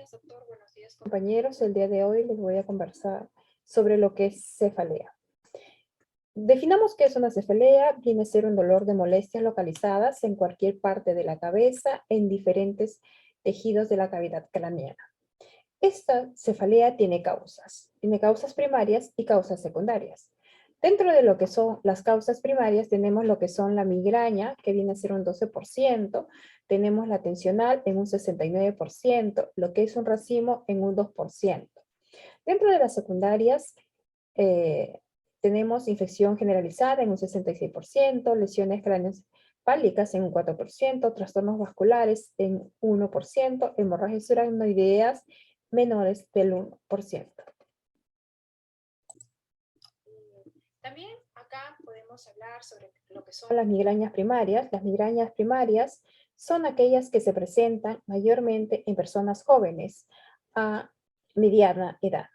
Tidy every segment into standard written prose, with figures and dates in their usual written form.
días, doctor. Buenos días, compañeros. El día de hoy les voy a conversar sobre lo que es cefalea. Definamos qué es una cefalea. Viene a ser un dolor de molestias localizadas en cualquier parte de la cabeza, en diferentes tejidos de la cavidad craneana. Esta cefalea tiene causas primarias y causas secundarias. Dentro de lo que son las causas primarias tenemos lo que son la migraña, que viene a ser un 12%, tenemos la tensional en un 69%, lo que es un racimo en un 2%. Dentro de las secundarias tenemos infección generalizada en un 66%, lesiones craneoencefálicas en un 4%, trastornos vasculares en 1%, hemorragias uranoideas menores del 1%. También acá podemos hablar sobre lo que son las migrañas primarias. Las migrañas primarias son aquellas que se presentan mayormente en personas jóvenes a mediana edad.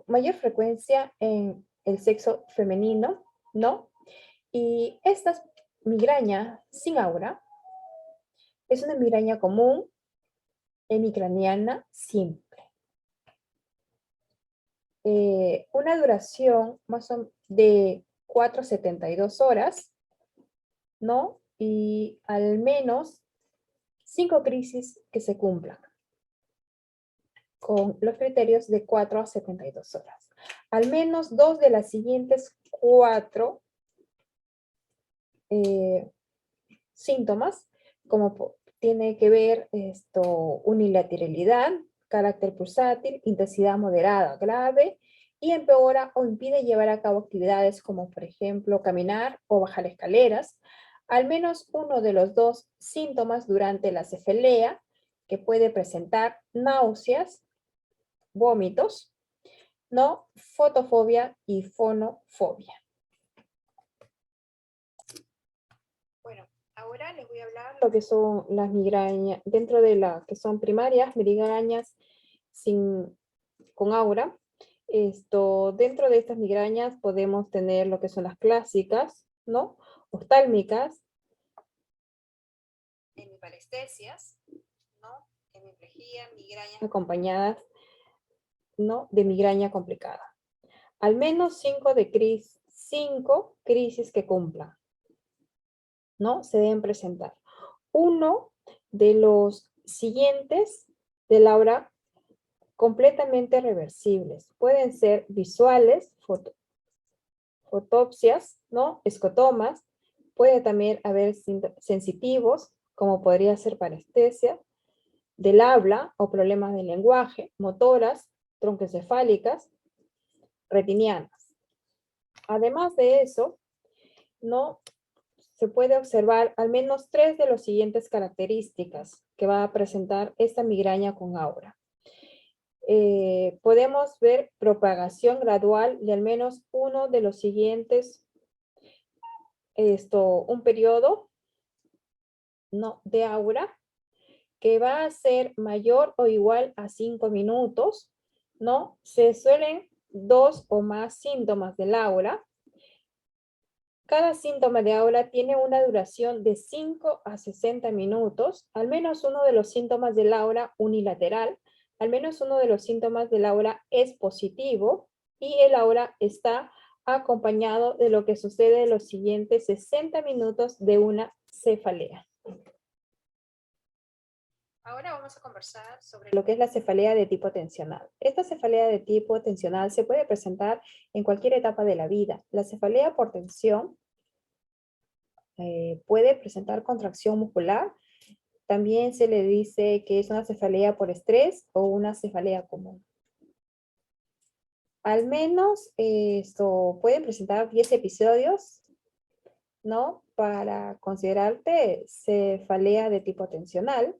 Mayor frecuencia en el sexo femenino, ¿no? Y esta migraña sin aura es una migraña común, hemicraniana, simple. Una duración más o menos de 4 a 72 horas, ¿no? Y al menos 5 crisis que se cumplan con los criterios de 4 a 72 horas. Al menos 2 de las siguientes 4 síntomas, como tiene que ver unilateralidad, carácter pulsátil, intensidad moderada, grave, y empeora o impide llevar a cabo actividades como, por ejemplo, caminar o bajar escaleras. Al menos uno de los 2 síntomas durante la cefalea, que puede presentar náuseas, vómitos, ¿no? Fotofobia y fonofobia. Bueno, ahora les voy a hablar lo que son las migrañas, dentro de las que son primarias, migrañas con aura. Dentro de estas migrañas podemos tener lo que son las clásicas, ¿no? Oftálmicas, hemiparestesias, ¿no? Hemiplegia, migrañas acompañadas, ¿no? De migraña complicada. Al menos 5 crisis que cumplan, ¿no? Se deben presentar. Uno de los siguientes del aura completamente reversibles. Pueden ser visuales, fotopsias, ¿no? Escotomas. Puede también haber sensitivos, como podría ser parestesia, del habla o problemas del lenguaje, motoras, troncoencefálicas, retinianas. Además de eso, ¿no? Se puede observar al menos 3 de las siguientes características que va a presentar esta migraña con aura. Podemos ver propagación gradual de al menos uno de los siguientes, un periodo, ¿no? De aura, que va a ser mayor o igual a 5 minutos, ¿no? Se suelen 2 o más síntomas del aura. Cada síntoma de aura tiene una duración de 5 a 60 minutos. Al menos uno de los síntomas del aura unilateral, al menos uno de los síntomas del aura es positivo y el aura está acompañado de lo que sucede en los siguientes 60 minutos de una cefalea. Ahora vamos a conversar sobre lo que es la cefalea de tipo tensional. Esta cefalea de tipo tensional se puede presentar en cualquier etapa de la vida. La cefalea por tensión puede presentar contracción muscular. También se le dice que es una cefalea por estrés o una cefalea común. Al menos esto puede presentar 10 episodios, ¿no? Para considerarte cefalea de tipo tensional.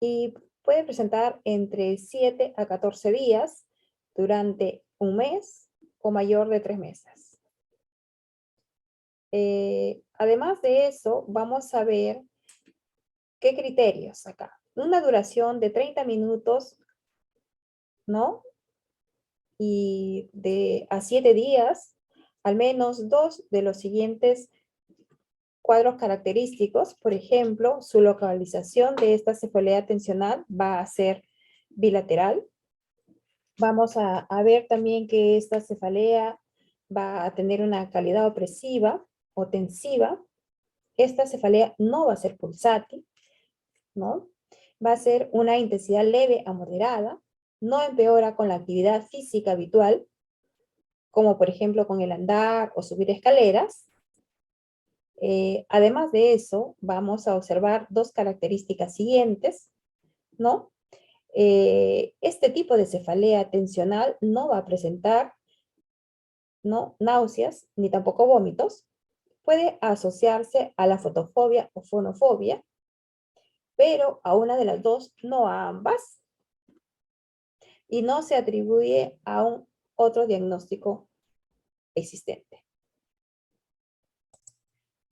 Y puede presentar entre 7 a 14 días durante un mes o mayor de 3 meses. Además de eso, vamos a ver qué criterios acá. Una duración de 30 minutos, ¿no? Y a 7 días, al menos 2 de los siguientes cuadros característicos, por ejemplo, su localización de esta cefalea tensional va a ser bilateral. Vamos a ver también que esta cefalea va a tener una calidad opresiva o tensiva. Esta cefalea no va a ser pulsátil, ¿no? Va a ser una intensidad leve a moderada, no empeora con la actividad física habitual, como por ejemplo con el andar o subir escaleras. Además de eso, vamos a observar dos características siguientes, ¿no? Este tipo de cefalea tensional no va a presentar, ¿no?, náuseas ni tampoco vómitos. Puede asociarse a la fotofobia o fonofobia, pero a una de las dos, no a ambas, y no se atribuye a un otro diagnóstico existente.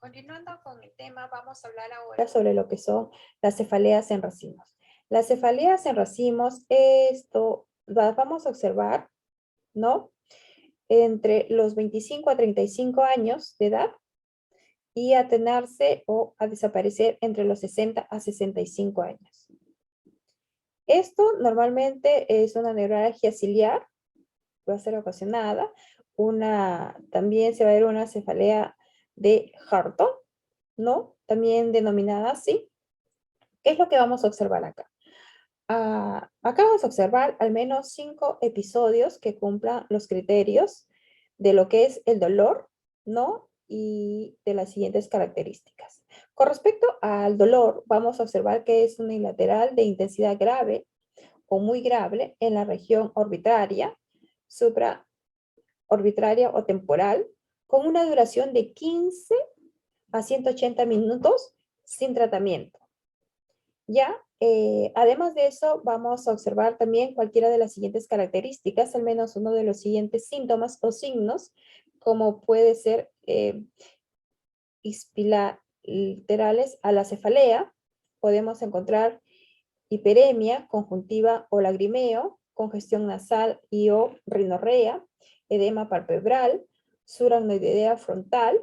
Continuando con el tema, vamos a hablar ahora sobre lo que son las cefaleas en racimos. Las cefaleas en racimos, esto las vamos a observar, ¿no?, entre los 25 a 35 años de edad y a tenerse o a desaparecer entre los 60 a 65 años. Esto normalmente es una neuralgia ciliar, va a ser ocasionada, también se va a ver una cefalea de Harton, ¿no?, también denominada así. ¿Qué es lo que vamos a observar acá? Acá vamos a observar al menos 5 episodios que cumplan los criterios de lo que es el dolor, ¿no?, y de las siguientes características. Con respecto al dolor, vamos a observar que es unilateral de intensidad grave o muy grave en la región orbitaria, supraorbitaria o temporal, con una duración de 15 a 180 minutos sin tratamiento. Ya, además de eso, vamos a observar también cualquiera de las siguientes características, al menos uno de los siguientes síntomas o signos, como puede ser bilaterales a la cefalea. Podemos encontrar hiperemia, conjuntiva o lagrimeo, congestión nasal y o rinorrea, edema palpebral, suranoidea frontal,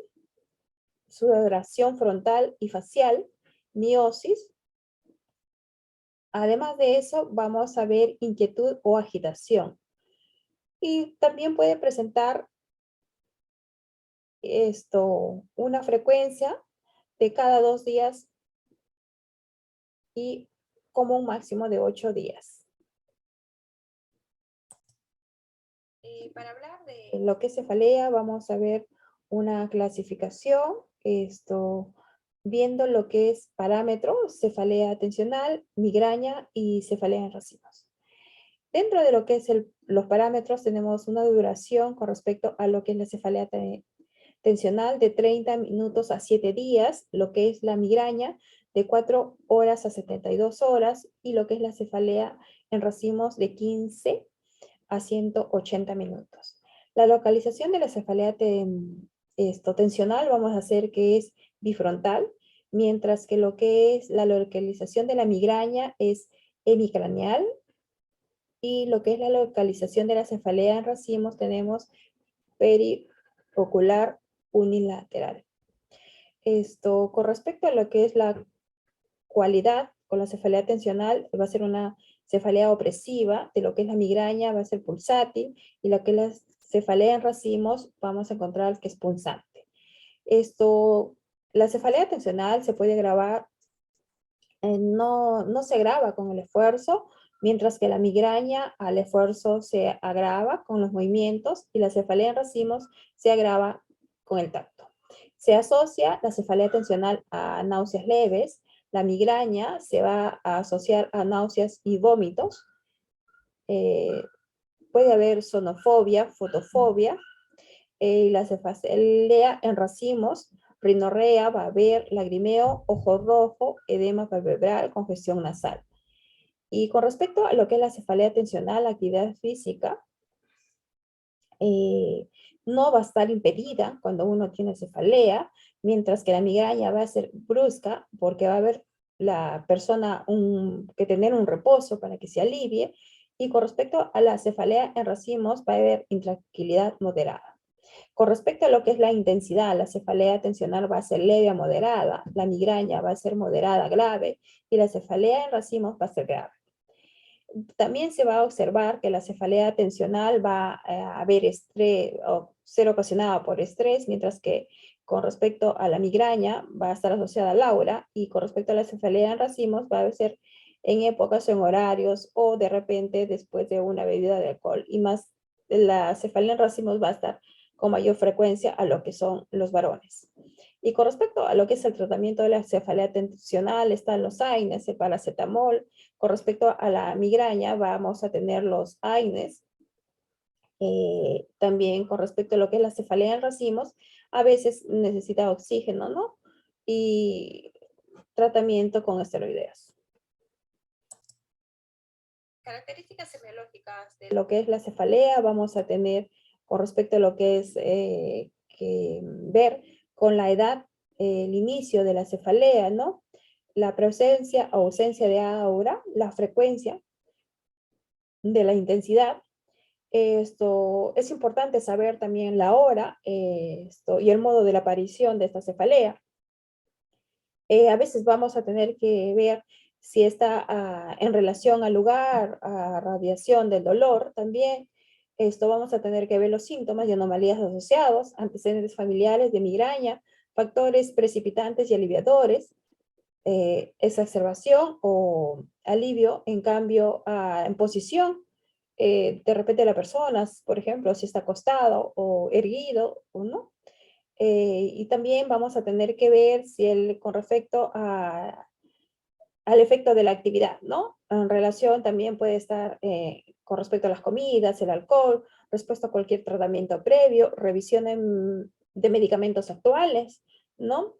sudoración frontal y facial, miosis. Además de eso, vamos a ver inquietud o agitación. Y también puede presentar una frecuencia de cada 2 días y como un máximo de 8 días. Para hablar de lo que es cefalea, vamos a ver una clasificación, viendo lo que es parámetros, cefalea tensional, migraña y cefalea en racimos. Dentro de lo que es los parámetros tenemos una duración con respecto a lo que es la cefalea tensional de 30 minutos a 7 días, lo que es la migraña de 4 horas a 72 horas y lo que es la cefalea en racimos de 15 a 180 minutos. La localización de la cefalea tensional vamos a hacer que es bifrontal, mientras que lo que es la localización de la migraña es hemicraneal, y lo que es la localización de la cefalea en racimos tenemos periocular unilateral. Con respecto a lo que es la cualidad con la cefalea tensional, va a ser una cefalea opresiva, de lo que es la migraña va a ser pulsátil, y lo que es la cefalea en racimos vamos a encontrar que es punzante. La cefalea tensional se puede agravar, no se agrava con el esfuerzo, mientras que la migraña al esfuerzo se agrava con los movimientos y la cefalea en racimos se agrava con el tacto. Se asocia la cefalea tensional a náuseas leves, la migraña se va a asociar a náuseas y vómitos, puede haber sonofobia, fotofobia, y la cefalea en racimos, rinorrea, va a haber lagrimeo, ojo rojo, edema palpebral, congestión nasal. Y con respecto a lo que es la cefalea tensional, la actividad física no va a estar impedida cuando uno tiene cefalea, mientras que la migraña va a ser brusca porque va a haber la persona que tener un reposo para que se alivie. Y con respecto a la cefalea en racimos va a haber intranquilidad moderada. Con respecto a lo que es la intensidad, la cefalea tensional va a ser leve a moderada, la migraña va a ser moderada a grave y la cefalea en racimos va a ser grave. También se va a observar que la cefalea tensional va a haber estrés o ser ocasionada por estrés, mientras que con respecto a la migraña va a estar asociada al aura y con respecto a la cefalea en racimos va a ser en épocas o en horarios o de repente después de una bebida de alcohol y más la cefalea en racimos va a estar con mayor frecuencia a lo que son los varones. Y con respecto a lo que es el tratamiento de la cefalea tensional, están los AINES, el paracetamol. Con respecto a la migraña, vamos a tener los AINES. También con respecto a lo que es la cefalea en racimos, a veces necesita oxígeno, ¿no? Y tratamiento con esteroideos. Características semiológicas de lo que es la cefalea, vamos a tener con respecto a lo que es que ver con la edad, el inicio de la cefalea, ¿no? La presencia o ausencia de aura, la frecuencia de la intensidad. Esto es importante saber también la hora y el modo de la aparición de esta cefalea. A veces vamos a tener que ver si está en relación al lugar, a radiación del dolor también. Esto vamos a tener que ver los síntomas y anomalías asociados, antecedentes familiares de migraña, factores precipitantes y aliviadores, exacerbación o alivio en cambio en posición. De repente la persona, por ejemplo, si está acostado o erguido o no. Y también vamos a tener que ver si con respecto al efecto de la actividad, ¿no? En relación también puede estar con respecto a las comidas, el alcohol, respecto a cualquier tratamiento previo, revisión de medicamentos actuales, ¿no?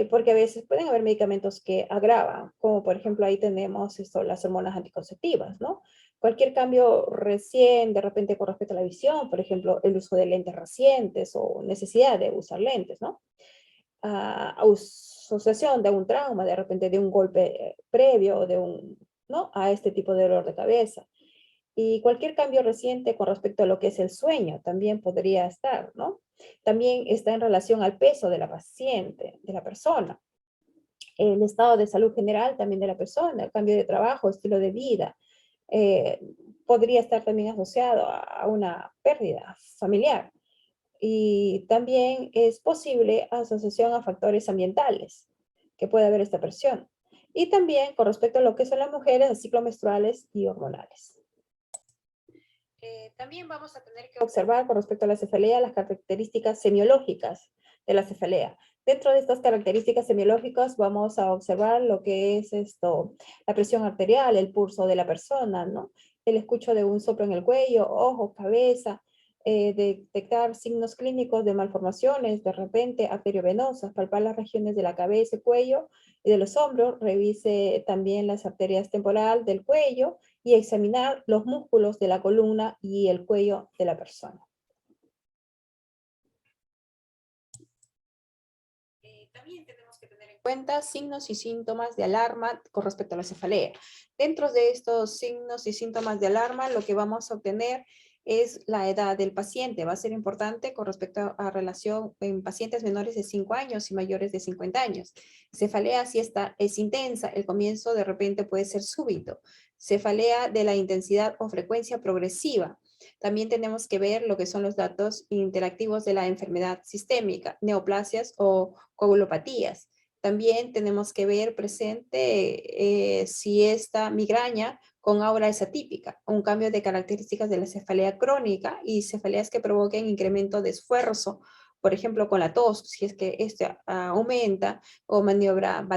Porque a veces pueden haber medicamentos que agravan, como por ejemplo ahí tenemos las hormonas anticonceptivas, ¿no? Cualquier cambio recién, de repente con respecto a la visión, por ejemplo, el uso de lentes recientes o necesidad de usar lentes, ¿no? Asociación de un trauma, de repente de un golpe previo, ¿no? A este tipo de dolor de cabeza. Y cualquier cambio reciente con respecto a lo que es el sueño también podría estar, ¿no? También está en relación al peso de la paciente, de la persona. El estado de salud general también de la persona, el cambio de trabajo, estilo de vida, eh, podría estar también asociado a una pérdida familiar. Y también es posible asociación a factores ambientales que puede haber esta presión. Y también con respecto a lo que son las mujeres, a ciclos menstruales y hormonales. También vamos a tener que observar con respecto a la cefalea las características semiológicas de la cefalea. Dentro de estas características semiológicas vamos a observar lo que es la presión arterial, el pulso de la persona, ¿no? El escucho de un soplo en el cuello, ojos, cabeza, detectar signos clínicos de malformaciones, de repente arteriovenosas, palpar las regiones de la cabeza, cuello y de los hombros, revise también las arterias temporal del cuello y examinar los músculos de la columna y el cuello de la persona. También tenemos que tener en cuenta signos y síntomas de alarma con respecto a la cefalea. Dentro de estos signos y síntomas de alarma, lo que vamos a obtener es la edad del paciente. Va a ser importante con respecto a relación en pacientes menores de 5 años y mayores de 50 años. Cefalea, si esta es intensa, el comienzo de repente puede ser súbito. Cefalea de la intensidad o frecuencia progresiva. También tenemos que ver lo que son los datos interactivos de la enfermedad sistémica, neoplasias o coagulopatías. También tenemos que ver presente si esta migraña con aura es atípica, un cambio de características de la cefalea crónica y cefaleas que provoquen incremento de esfuerzo, por ejemplo con la tos, si es que este aumenta, o maniobra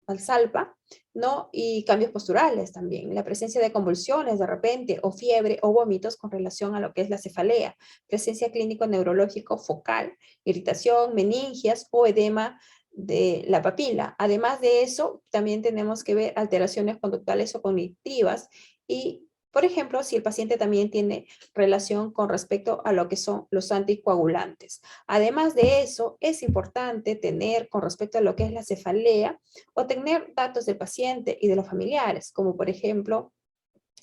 Valsalva, ¿no? Y cambios posturales también, la presencia de convulsiones de repente, o fiebre, o vómitos con relación a lo que es la cefalea, presencia clínico-neurológico focal, irritación, meningias o edema de la papila. Además de eso, también tenemos que ver alteraciones conductuales o cognitivas y por ejemplo, si el paciente también tiene relación con respecto a lo que son los anticoagulantes. Además de eso, es importante tener con respecto a lo que es la cefalea, o tener datos del paciente y de los familiares, como por ejemplo,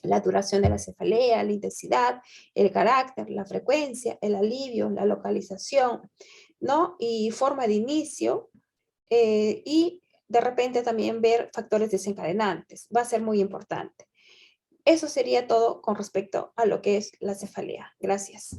la duración de la cefalea, la intensidad, el carácter, la frecuencia, el alivio, la localización, ¿no? Y forma de inicio, y de repente también ver factores desencadenantes. Va a ser muy importante. Eso sería todo con respecto a lo que es la cefalea. Gracias.